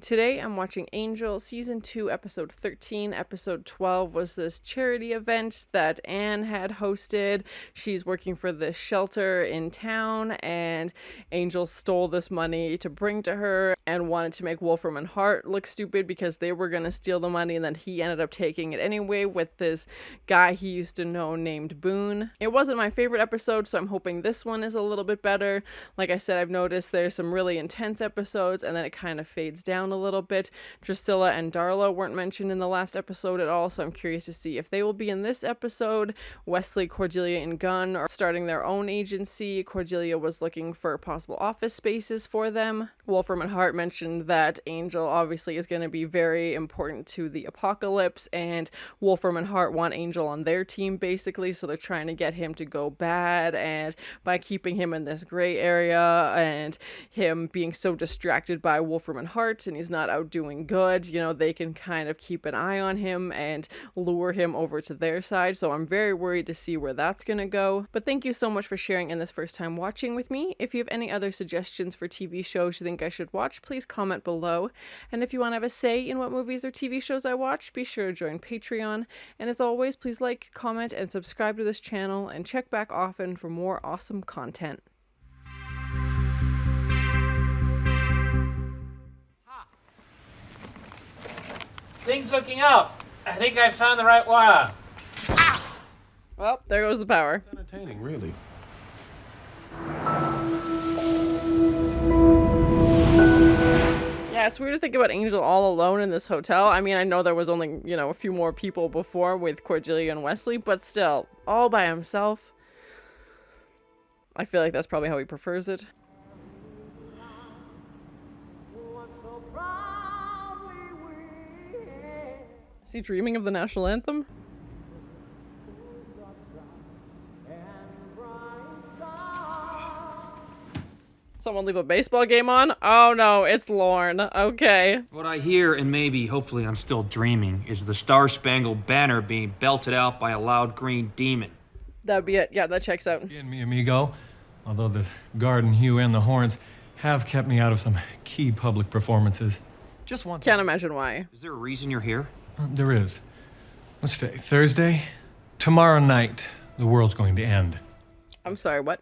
Today I'm watching Angel Season 2 Episode 13. Episode 12 was this charity event that Anne had hosted. She's working for this shelter in town, and Angel stole this money to bring to her and wanted to make Wolfram and Hart look stupid because they were going to steal the money, and then he ended up taking it anyway with this guy he used to know named Boone. It wasn't my favorite episode, so I'm hoping this one is a little bit better. Like I said, I've noticed there's some really intense episodes and then it kind of fades down a little bit. Drusilla and Darla weren't mentioned in the last episode at all, so I'm curious to see if they will be in this episode. Wesley, Cordelia, and Gunn are starting their own agency. Cordelia was looking for possible office spaces for them. Wolfram and Hart mentioned that Angel obviously is going to be very important to the apocalypse, and Wolfram and Hart want Angel on their team basically, so they're trying to get him to go bad, and by keeping him in this gray area and him being so distracted by Wolfram and Hart and he's not out doing good, you know, they can kind of keep an eye on him and lure him over to their side. So I'm very worried to see where that's gonna go. But thank you so much for sharing in this first time watching with me. If you have any other suggestions for TV shows you think I should watch, please comment below. And if you want to have a say in what movies or TV shows I watch, be sure to join Patreon. And as always, please like, comment, and subscribe to this channel, and check back often for more awesome content. Things looking up. I think I found the right wire. Well, there goes the power. It's entertaining, really. Yeah, it's weird to think about Angel all alone in this hotel. I mean, I know there was only, you know, a few more people before with Cordelia and Wesley, but still, all by himself. I feel like that's probably how he prefers it. Is he dreaming of the national anthem? Someone leave a baseball game on? Oh no, it's Lorne. Okay. What I hear, and maybe, hopefully I'm still dreaming, is the Star-Spangled Banner being belted out by a loud green demon. That would be it. Yeah, that checks out. Again, mi amigo. Although the Garden Hue and the Horns have kept me out of some key public performances. Just one. Can't imagine why. Is there a reason you're here? There is. What's today? Thursday? Tomorrow night, the world's going to end. I'm sorry, what?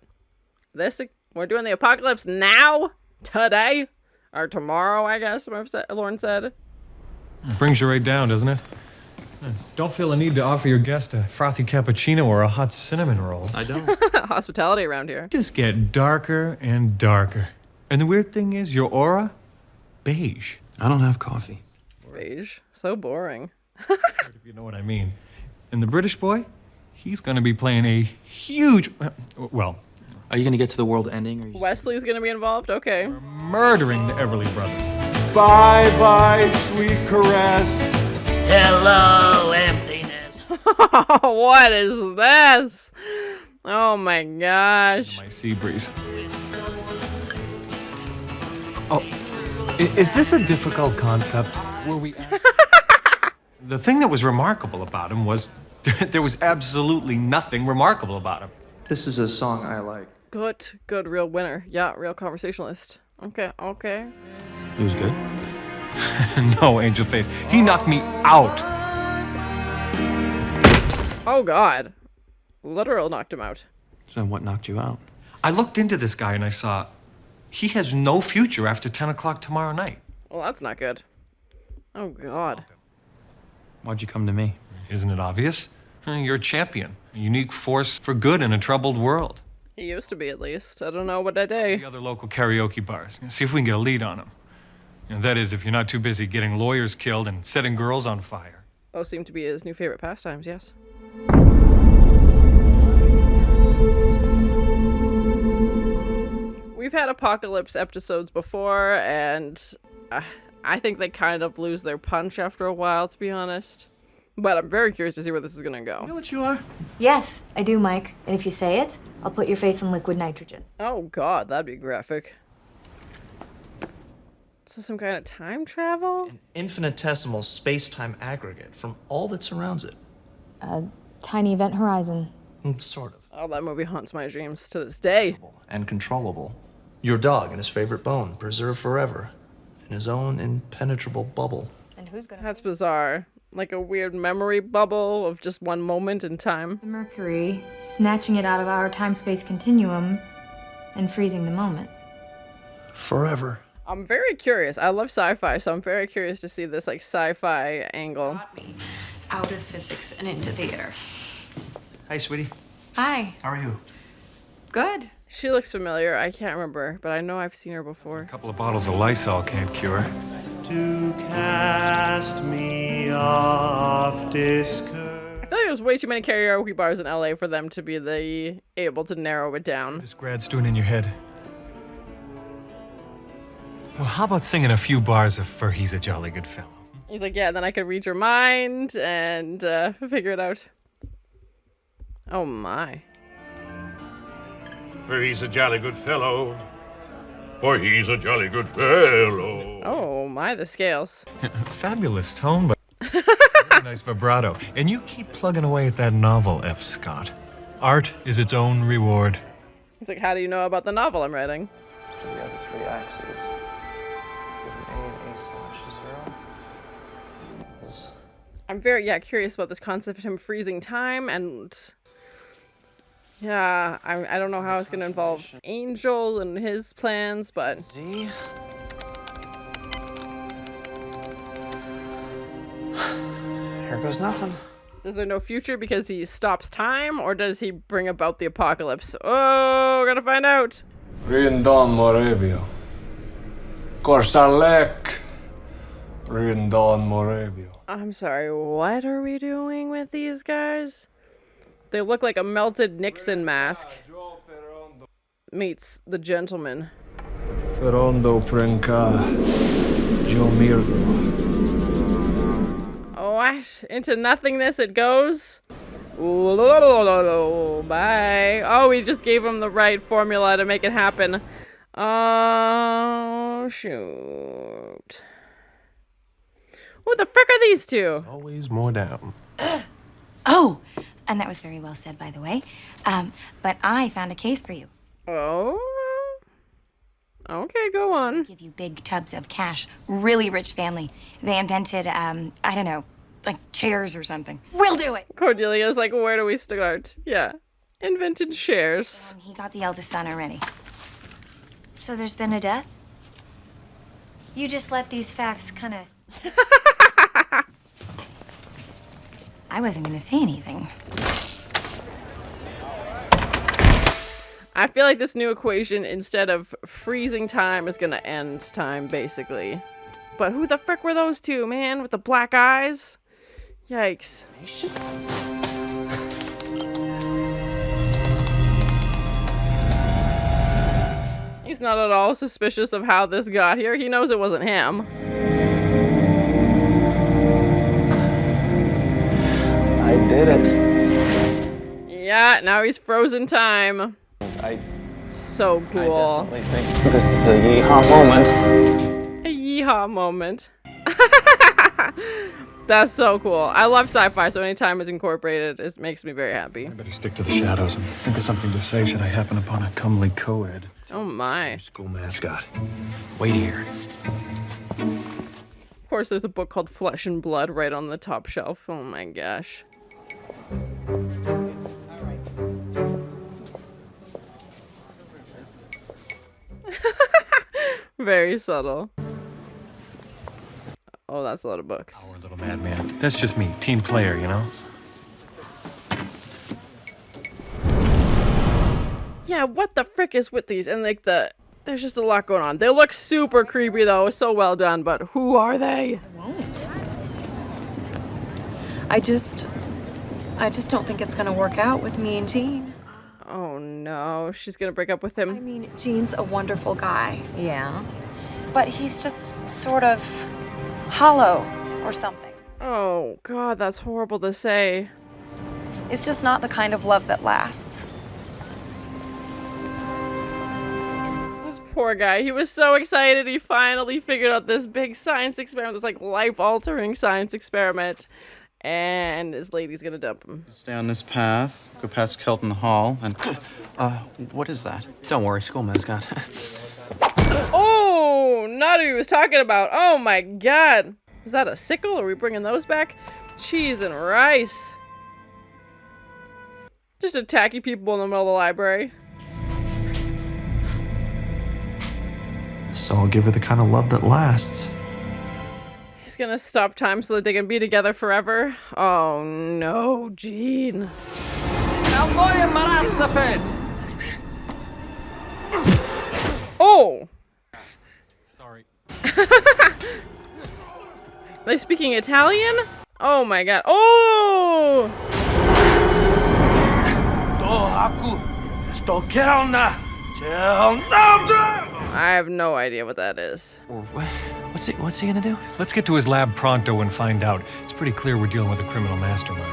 We're doing the apocalypse now? Today? Or tomorrow, I guess, Lorne said. It brings you right down, doesn't it? Don't feel a need to offer your guest a frothy cappuccino or a hot cinnamon roll. I don't. Hospitality around here. Just get darker and darker. And the weird thing is, your aura? Beige. I don't have coffee. Beige. So boring. If you know what I mean. And the British boy? He's going to be playing a huge... Well... Are you going to get to the world ending? Or you Wesley's going to be involved? Okay. Murdering the Everly brothers. Bye-bye, sweet caress. Hello, emptiness. What is this? Oh my gosh. My sea breeze. Oh, is this a difficult concept? Were we... The thing that was remarkable about him was there was absolutely nothing remarkable about him. This is a song I like. Good, real winner. Yeah, real conversationalist. Okay. He was good? No, Angel Face. He knocked me out. Oh god. Literal knocked him out. So what knocked you out? I looked into this guy and I saw he has no future after 10 o'clock tomorrow night. Well, that's not good. Oh god. Why'd you come to me? Isn't it obvious? You're a champion. A unique force for good in a troubled world. He used to be, at least. I don't know what that day. The other local karaoke bars. See if we can get a lead on him. That is, if you're not too busy getting lawyers killed and setting girls on fire. Those seem to be his new favorite pastimes, yes. We've had apocalypse episodes before, and I think they kind of lose their punch after a while, to be honest. But I'm very curious to see where this is going to go. You know what you are? Yes, I do, Mike. And if you say it, I'll put your face in liquid nitrogen. Oh god, that'd be graphic. So some kind of time travel? An infinitesimal space-time aggregate from all that surrounds it. A tiny event horizon. Sort of. Oh, that movie haunts my dreams to this day. And controllable. Your dog and his favorite bone, preserved forever. in his own impenetrable bubble. And who's gonna... That's bizarre. Like a weird memory bubble of just one moment in time. The Mercury, snatching it out of our time-space continuum and freezing the moment. Forever. I'm very curious. I love sci-fi, so I'm very curious to see this like sci-fi angle. Got me out of physics and into theater. Hey, sweetie. Hi. How are you? Good. She looks familiar. I can't remember, but I know I've seen her before. A couple of bottles of Lysol can't cure. To cast me off discourse. I feel like there's way too many karaoke bars in LA for them to be able to narrow it down. This grad's doing in your head. Well, how about singing a few bars of For He's a Jolly Good Fellow? He's like, yeah, then I could read your mind and figure it out. Oh my. For he's a jolly good fellow. For he's a jolly good fellow. Oh my, the scales. Fabulous tone, but very nice vibrato. And you keep plugging away at that novel, F. Scott. Art is its own reward. He's like, how do you know about the novel I'm writing? The other three axes. Give an A and A/0. I'm very, curious about this concept of him freezing time, and yeah, I don't know how it's going to involve Angel and his plans, but... Z. Here goes nothing. Is there no future because he stops time, or does he bring about the apocalypse? Oh, we're gonna find out. Rindon Morevio. Corsalek. Rindon Morevio. I'm sorry, what are we doing with these guys? They look like a melted Nixon mask meets the gentleman. Ferondo Prenka. Jomirgo. What? Into nothingness it goes? Bye. Oh, we just gave him the right formula to make it happen. Oh, shoot. What the frick are these two? Always more down. Oh, and that was very well said, by the way. But I found a case for you. Oh? Okay, go on. Give you big tubs of cash. Really rich family. They invented, I don't know, like chairs or something. We'll do it. Cordelia's like, where do we start? Yeah. Invented shares. He got the eldest son already. So there's been a death? You just let these facts kind of... I wasn't going to say anything. I feel like this new equation, instead of freezing time, is going to end time, basically. But who the frick were those two, man, with the black eyes? Yikes. He's not at all suspicious of how this got here. He knows it wasn't him. I did it. Yeah, now he's frozen time. So cool. I definitely think this is a yeehaw moment. A yeehaw moment. That's so cool. I love sci-fi, so anytime it's incorporated, it makes me very happy. I better stick to the shadows and think of something to say should I happen upon a comely co-ed. Oh my. School mascot. Wait here. Of course, there's a book called Flesh and Blood right on the top shelf. Oh my gosh. Very subtle. Oh, that's a lot of books. Poor little madman. That's just me, team player, you know? Yeah, what the frick is with these? And like there's just a lot going on. They look super creepy though. So well done, but who are they? I won't. I just don't think it's gonna work out with me and Gene. Oh no, she's gonna break up with him. I mean, Gene's a wonderful guy. Yeah. But he's just sort of hollow or something. Oh god, that's horrible to say. It's just not the kind of love that lasts. This poor guy, he was so excited. He finally figured out this big science experiment, this like life-altering science experiment. And his lady's gonna dump him. Stay on this path, go past Kelton Hall, and... what is that? Don't worry, school mascot. Oh Oh, not who he was talking about. Oh my god. Is that a sickle? Are we bringing those back? Cheese and rice. Just attacking people in the middle of the library. So I'll give her the kind of love that lasts. He's gonna stop time so that they can be together forever. Oh no, Gene. Oh! Sorry. They speaking Italian? Oh my god. Oh! I have no idea what that is. What's he gonna do? Let's get to his lab pronto and find out. It's pretty clear we're dealing with a criminal mastermind.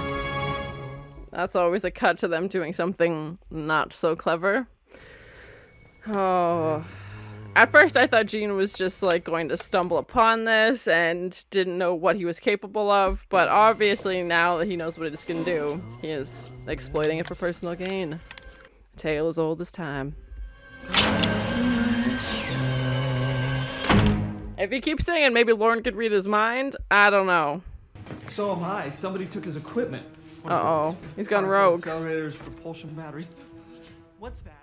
That's always a cut to them doing something not so clever. Oh. At first I thought Gene was just like going to stumble upon this and didn't know what he was capable of, but obviously now that he knows what it's gonna do, he is exploiting it for personal gain. Tale as old as time. If he keeps saying maybe Lauren could read his mind, I don't know. So am I. Somebody took his equipment. Uh-oh. He's gone rogue. Accelerators, propulsion batteries. What's that?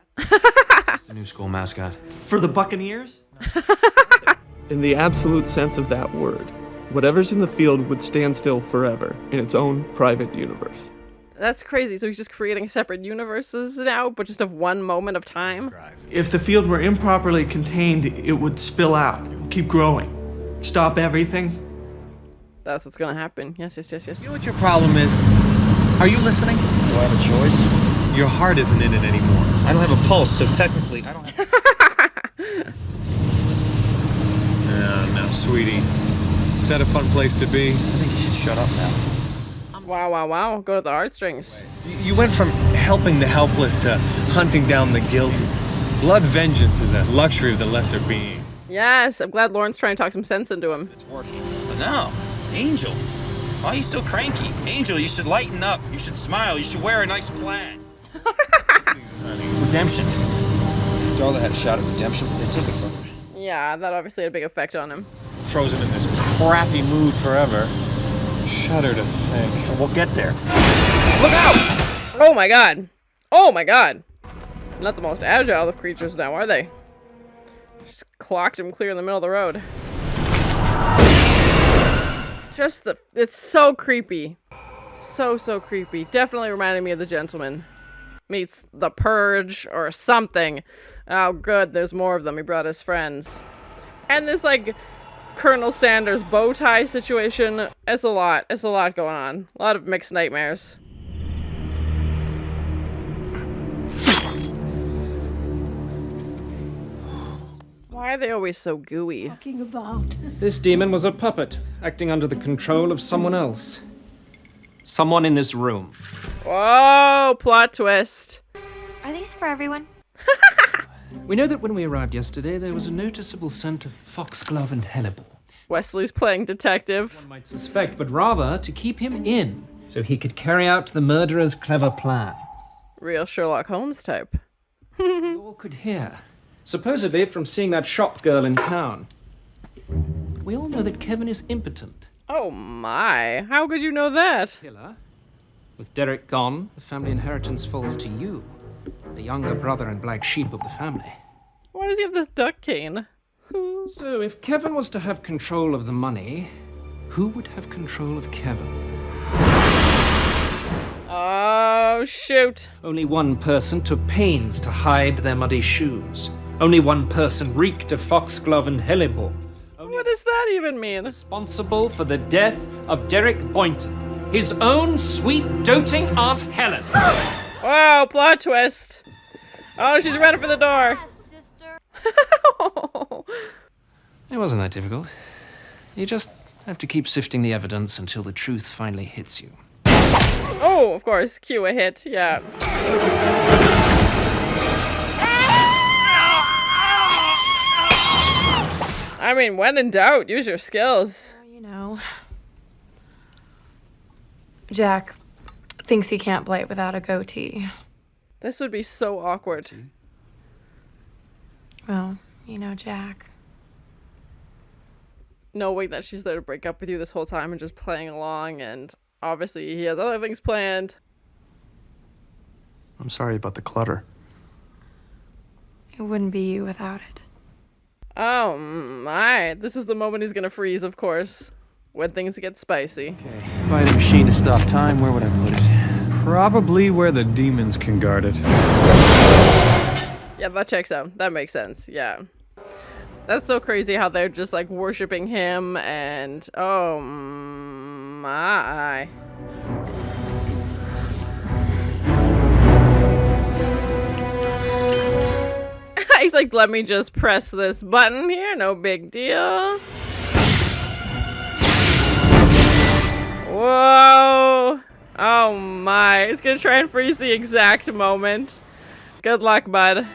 It's the new school mascot. For the Buccaneers? In the absolute sense of that word, whatever's in the field would stand still forever in its own private universe. That's crazy. So he's just creating separate universes now, but just of one moment of time? If the field were improperly contained, it would spill out, keep growing, stop everything. That's what's gonna happen. Yes. You know what your problem is? Are you listening? Do I have a choice? Your heart isn't in it anymore. I don't have a pulse, so technically I don't have... Now, sweetie. Is that a fun place to be? I think you should shut up now. Wow. Go to the heartstrings. You went from helping the helpless to hunting down the guilty. Blood vengeance is a luxury of the lesser being. Yes, I'm glad Lauren's trying to talk some sense into him. It's working. But no, it's Angel. Why are you so cranky? Angel, you should lighten up. You should smile. You should wear a nice plaid. Redemption. Darla had a shot at redemption, but they took it from her. Yeah, that obviously had a big effect on him. Frozen in this crappy mood forever. Shudder to think. We'll get there. Look out! Oh my god. Oh my god. Not the most agile of creatures now, are they? Just clocked him clear in the middle of the road. It's so creepy. So creepy. Definitely reminded me of The Gentleman. Meets The Purge or something. Oh good, there's more of them. He brought his friends. And this like Colonel Sanders bow tie situation. It's a lot going on. A lot of mixed nightmares. Why are they always so gooey? Talking about. This demon was a puppet, acting under the control of someone else. Someone in this room. Whoa, plot twist. Are these for everyone? We know that when we arrived yesterday, there was a noticeable scent of foxglove and hellebore. Wesley's playing detective. One might suspect, but rather to keep him in, so he could carry out the murderer's clever plan. Real Sherlock Holmes type. We all could hear. Supposedly from seeing that shop girl in town. We all know that Kevin is impotent. Oh my, how could you know that? Killer. With Derek gone, the family inheritance falls to you, the younger brother and black sheep of the family. Why does he have this duck cane? So if Kevin was to have control of the money, who would have control of Kevin? Oh, shoot. Only one person took pains to hide their muddy shoes. Only one person reeked of foxglove and hellebore. What does that even mean? Responsible for the death of Derek Boynton, his own sweet doting Aunt Helen. Wow, plot twist. Oh, she's running for the door. It wasn't that difficult. You just have to keep sifting the evidence until the truth finally hits you. Oh, of course, cue a hit, yeah. I mean, when in doubt, use your skills. You know. Jack thinks he can't play it without a goatee. This would be so awkward. Well, you know, Jack. knowing that she's there to break up with you this whole time and just playing along, and obviously he has other things planned. I'm sorry about the clutter. It wouldn't be you without it. Oh my, this is the moment he's gonna freeze, of course, when things get spicy. Okay, if I had a machine to stop time, where would I put it? Probably where the demons can guard it. Yeah, that checks out. That makes sense. Yeah. That's so crazy how they're just like worshiping him, and oh my. He's like, let me just press this button here, no big deal. Whoa. Oh my. He's gonna try and freeze the exact moment. Good luck, bud.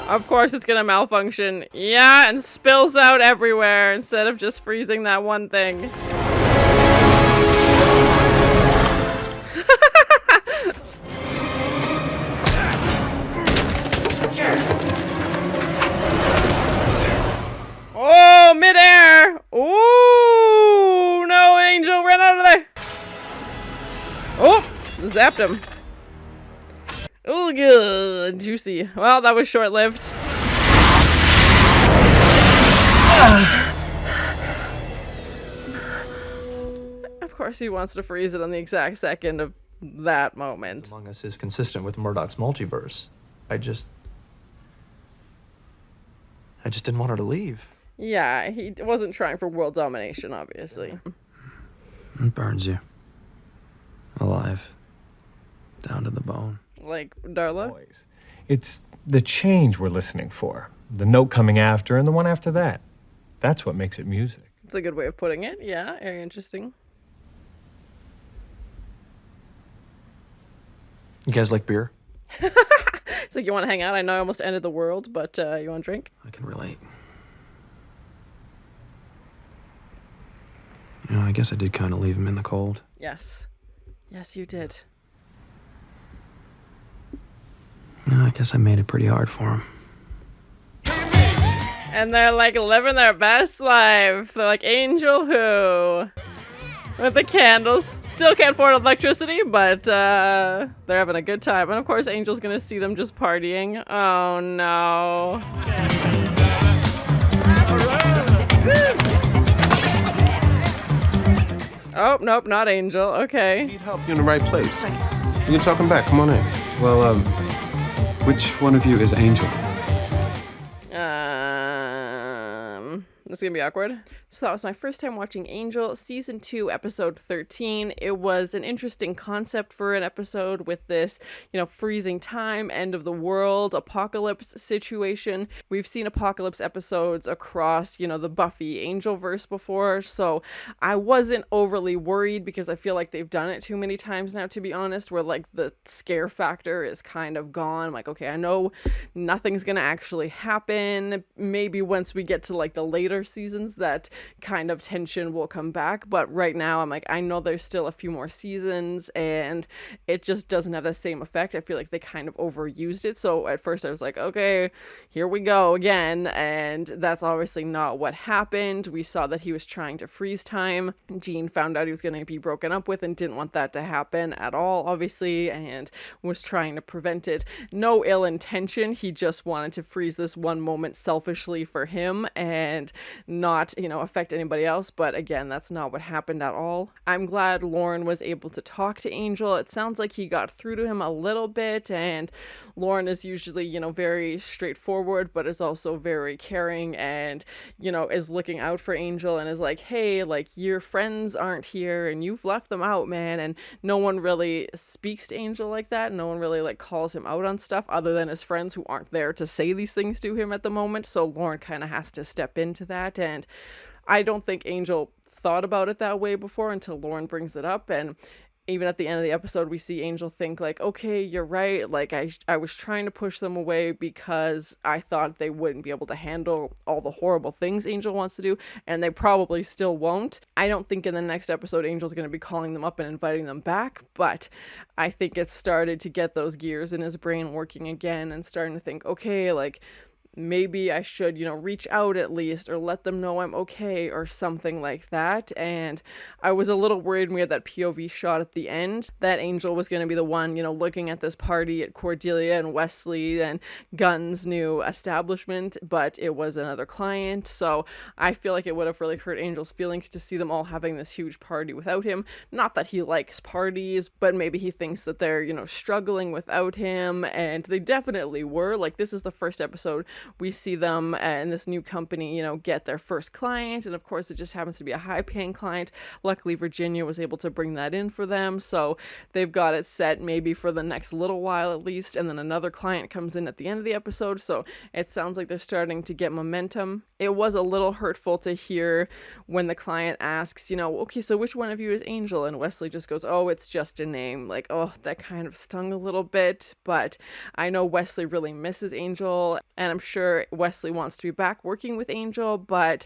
Of course it's gonna malfunction. Yeah, and spills out everywhere instead of just freezing that one thing. Oh, midair! Ooh, no, Angel, run out of there! Oh, zapped him. Oh, good, juicy. Well, that was short-lived. Of course he wants to freeze it on the exact second of that moment. Among Us is consistent with Murdoch's multiverse. I just didn't want her to leave. Yeah, he wasn't trying for world domination, obviously. It burns you. Alive. Down to the bone. Like Darla? It's the change we're listening for. The note coming after and the one after that. That's what makes it music. It's a good way of putting it. Yeah, very interesting. You guys like beer? It's like, you want to hang out? I know I almost ended the world, but you want to drink? I can relate. You know, I guess I did kind of leave him in the cold. Yes. Yes, you did. You know, I guess I made it pretty hard for him. And they're like living their best life. They're like Angel Who. With the candles. Still can't afford electricity, but they're having a good time. And of course, Angel's gonna see them just partying. Oh no. Oh, nope, not Angel. Okay. Need help, you're in the right place. You can talk him back. Come on in. Well, which one of you is Angel? This is gonna be awkward. So that was my first time watching Angel, season 2, episode 13. It was an interesting concept for an episode with this, you know, freezing time, end of the world, apocalypse situation. We've seen apocalypse episodes across, you know, the Buffy Angelverse before, so I wasn't overly worried because I feel like they've done it too many times now, to be honest, where like the scare factor is kind of gone. I'm like, okay, I know nothing's gonna actually happen. Maybe once we get to like the later seasons that kind of tension will come back, but right now I'm like, I know there's still a few more seasons and it just doesn't have the same effect. I feel like they kind of overused it, so at first I was like, okay, here we go again, and that's obviously not what happened. We saw that he was trying to freeze time. Jean found out he was going to be broken up with and didn't want that to happen at all, obviously, and was trying to prevent it. No ill intention, he just wanted to freeze this one moment selfishly for him and not, you know, affect anybody else, but again, that's not what happened at all. I'm glad Lauren was able to talk to Angel. It sounds like he got through to him a little bit, and Lauren is usually, you know, very straightforward, but is also very caring and, you know, is looking out for Angel and is like, hey, like, your friends aren't here and you've left them out, man. And no one really speaks to Angel like that. No one really like calls him out on stuff other than his friends who aren't there to say these things to him at the moment. So Lauren kind of has to step into that, and I don't think Angel thought about it that way before until Lauren brings it up. And even at the end of the episode, we see Angel think like, okay, you're right. Like I was trying to push them away because I thought they wouldn't be able to handle all the horrible things Angel wants to do, and they probably still won't. I don't think in the next episode Angel's going to be calling them up and inviting them back, but I think it's started to get those gears in his brain working again and starting to think, okay, like maybe I should, reach out at least, or let them know I'm okay, or something like that. And I was a little worried when we had that POV shot at the end that Angel was going to be the one, looking at this party at Cordelia and Wesley and Gunn's new establishment, but it was another client. So I feel like it would have really hurt Angel's feelings to see them all having this huge party without him. Not that he likes parties, but maybe he thinks that they're, struggling without him, and they definitely were. Like, this is the first episode we see them in this new company, get their first client. And of course, it just happens to be a high paying client. Luckily, Virginia was able to bring that in for them. So they've got it set maybe for the next little while at least. And then another client comes in at the end of the episode. So it sounds like they're starting to get momentum. It was a little hurtful to hear when the client asks, okay, so which one of you is Angel? And Wesley just goes, oh, it's just a name. Like, oh, that kind of stung a little bit. But I know Wesley really misses Angel. And I'm sure Wesley wants to be back working with Angel, but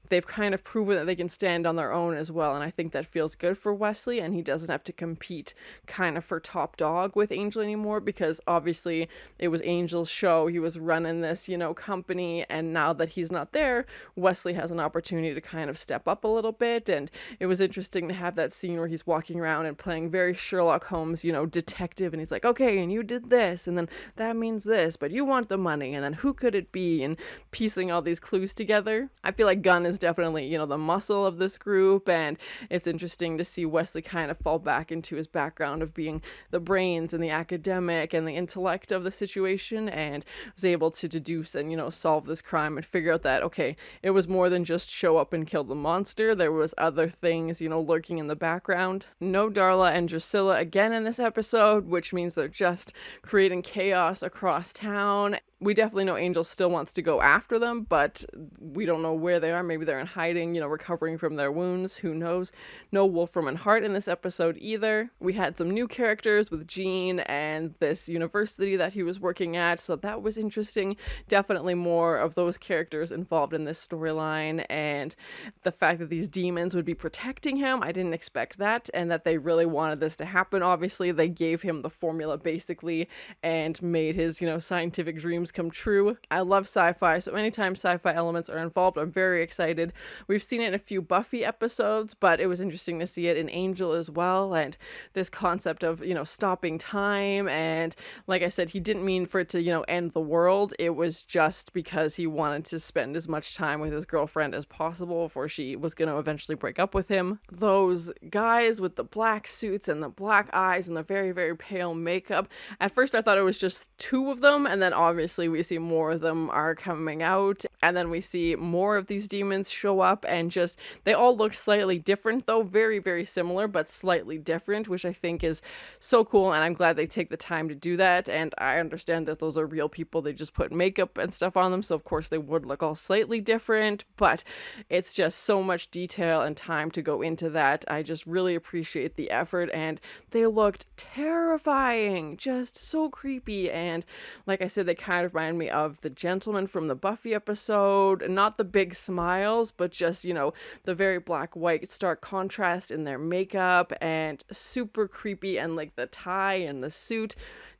they've kind of proven that they can stand on their own as well, and I think that feels good for Wesley, and he doesn't have to compete kind of for top dog with Angel anymore, because obviously it was Angel's show. He was running this, company, and now that he's not there, Wesley has an opportunity to kind of step up a little bit. And it was interesting to have that scene where he's walking around and playing very Sherlock Holmes, detective, and he's like, okay, and you did this, and then that means this, but you want the money, and then who could it be, and piecing all these clues together. I feel like Gunn is definitely, the muscle of this group, and it's interesting to see Wesley kind of fall back into his background of being the brains and the academic and the intellect of the situation, and was able to deduce and, solve this crime and figure out that, okay, it was more than just show up and kill the monster. There was other things, lurking in the background. No Darla and Drusilla again in this episode, which means they're just creating chaos across town. We definitely know Angel still wants to go after them, but we don't know where they are. Maybe they're in hiding, recovering from their wounds. Who knows? No Wolfram and Hart in this episode either. We had some new characters with Jean and this university that he was working at, so that was interesting. Definitely more of those characters involved in this storyline, and the fact that these demons would be protecting him, I didn't expect that, and that they really wanted this to happen. Obviously, they gave him the formula basically and made his, scientific dreams come true. I love sci-fi, so anytime sci-fi elements are involved, I'm very excited. We've seen it in a few Buffy episodes, but it was interesting to see it in Angel as well, and this concept of, stopping time, and like I said, he didn't mean for it to, end the world. It was just because he wanted to spend as much time with his girlfriend as possible before she was going to eventually break up with him. Those guys with the black suits and the black eyes and the very, very pale makeup, at first I thought it was just two of them, and then obviously we see more of them are coming out, and then we see more of these demons show up, and just they all look slightly different, though very, very similar but slightly different, which I think is so cool, and I'm glad they take the time to do that. And I understand that those are real people, they just put makeup and stuff on them, so of course they would look all slightly different, but it's just so much detail and time to go into that. I just really appreciate the effort, and they looked terrifying, just so creepy. And like I said, they kind of remind me of the gentleman from the Buffy episode. Not the big smiles, but just, the very black, white, stark contrast in their makeup, and super creepy, and like the tie and the suit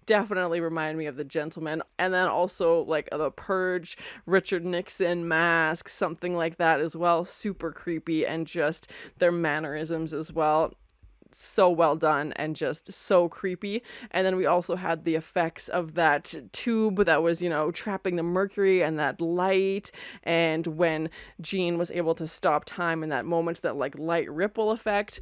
definitely remind me of the gentleman. And then also like the Purge, Richard Nixon mask, something like that as well. Super creepy, and just their mannerisms as well. So well done and just so creepy. And then we also had the effects of that tube that was, trapping the mercury, and that light, and when Jean was able to stop time in that moment, that like light ripple effect.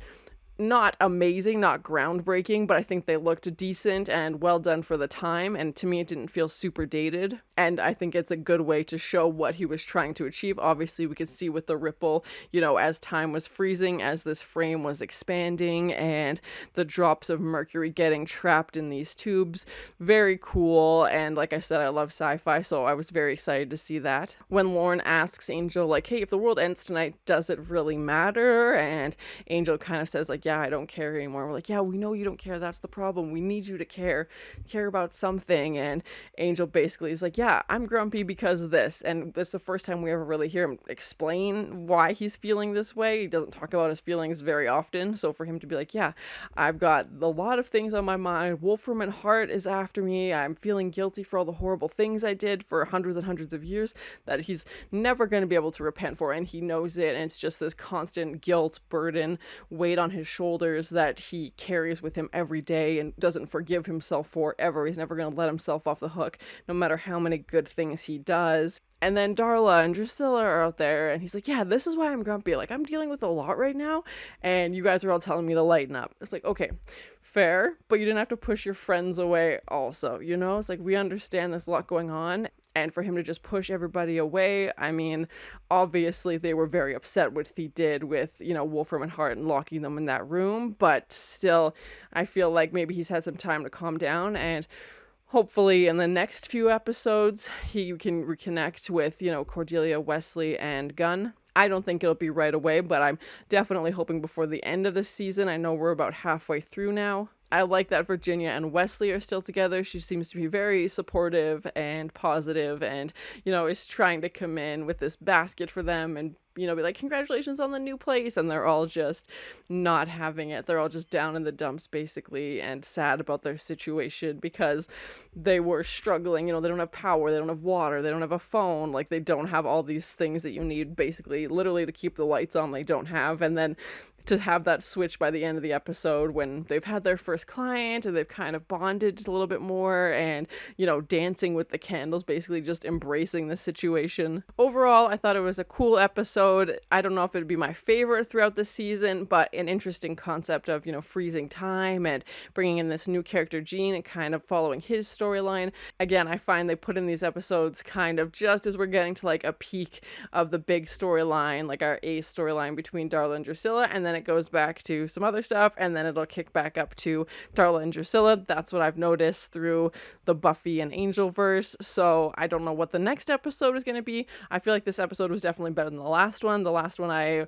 Not amazing, not groundbreaking, but I think they looked decent and well done for the time, and to me it didn't feel super dated, and I think it's a good way to show what he was trying to achieve. Obviously we could see with the ripple, as time was freezing, as this frame was expanding, and the drops of mercury getting trapped in these tubes. Very cool, and like I said, I love sci-fi, so I was very excited to see that. When Lauren asks Angel, like, hey, if the world ends tonight, does it really matter? And Angel kind of says like, yeah, I don't care anymore. We're like, yeah, we know you don't care. That's the problem. We need you to care about something. And Angel basically is like, yeah, I'm grumpy because of this. And this is the first time we ever really hear him explain why he's feeling this way. He doesn't talk about his feelings very often. So for him to be like, yeah, I've got a lot of things on my mind. Wolfram and Hart is after me. I'm feeling guilty for all the horrible things I did for hundreds and hundreds of years that he's never going to be able to repent for. And he knows it. And it's just this constant guilt, burden, weight on his shoulders that he carries with him every day and doesn't forgive himself for ever. He's never going to let himself off the hook, no matter how many good things he does. And then Darla and Drusilla are out there, and he's like, yeah, this is why I'm grumpy. Like, I'm dealing with a lot right now, and you guys are all telling me to lighten up. It's like, okay, fair, but you didn't have to push your friends away also, you know? It's like, we understand there's a lot going on, and for him to just push everybody away, I mean, obviously they were very upset with what he did with, you know, Wolfram and Hart and locking them in that room, but still, I feel like maybe he's had some time to calm down, and hopefully in the next few episodes, he can reconnect with, you know, Cordelia, Wesley, and Gunn. I don't think it'll be right away, but I'm definitely hoping before the end of the season. I know we're about halfway through now. I like that Virginia and Wesley are still together. She seems to be very supportive and positive and, you know, is trying to come in with this basket for them and, you know, be like, congratulations on the new place. And they're all just not having it. They're all just down in the dumps, basically, and sad about their situation because they were struggling. You know, they don't have power. They don't have water. They don't have a phone. Like, they don't have all these things that you need, basically, literally to keep the lights on. They don't have. And then to have that switch by the end of the episode when they've had their first client and they've kind of bonded a little bit more and, you know, dancing with the candles, basically just embracing the situation. Overall, I thought it was a cool episode. I don't know if it'd be my favorite throughout the season, but an interesting concept of, you know, freezing time and bringing in this new character, Gene, and kind of following his storyline. Again, I find they put in these episodes kind of just as we're getting to like a peak of the big storyline, like our ace storyline between Darla and Drusilla, and then it goes back to some other stuff, and then it'll kick back up to Darla and Drusilla. That's what I've noticed through the Buffy and Angel verse. So I don't know what the next episode is going to be. I feel like this episode was definitely better than the last one. The last one I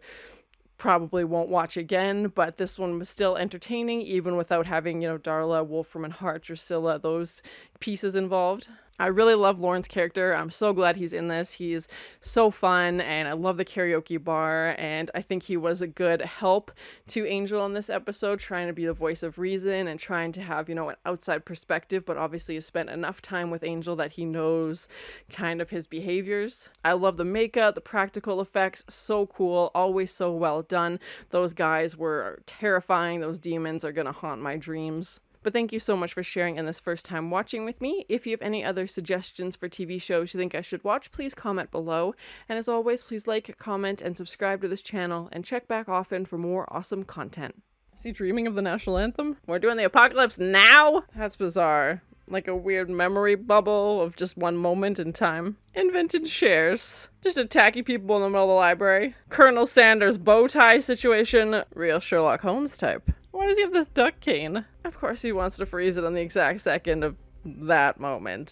probably won't watch again, but this one was still entertaining, even without having, you know, Darla, Wolfram and Hart, Drusilla, those pieces involved. I really love Lorne's character. I'm so glad he's in this. He's so fun, and I love the karaoke bar, and I think he was a good help to Angel in this episode, trying to be the voice of reason and trying to have, you know, an outside perspective, but obviously has spent enough time with Angel that he knows kind of his behaviors. I love the makeup, the practical effects, so cool, always so well done. Those guys were terrifying. Those demons are gonna haunt my dreams. But thank you so much for sharing in this first time watching with me. If you have any other suggestions for TV shows you think I should watch, please comment below. And as always, please like, comment, and subscribe to this channel, and check back often for more awesome content. Is he dreaming of the national anthem? We're doing the apocalypse now? That's bizarre. Like a weird memory bubble of just one moment in time. Invented shares. Just attacking people in the middle of the library. Colonel Sanders bow tie situation. Real Sherlock Holmes type. Why does he have this duck cane? Of course he wants to freeze it on the exact second of that moment.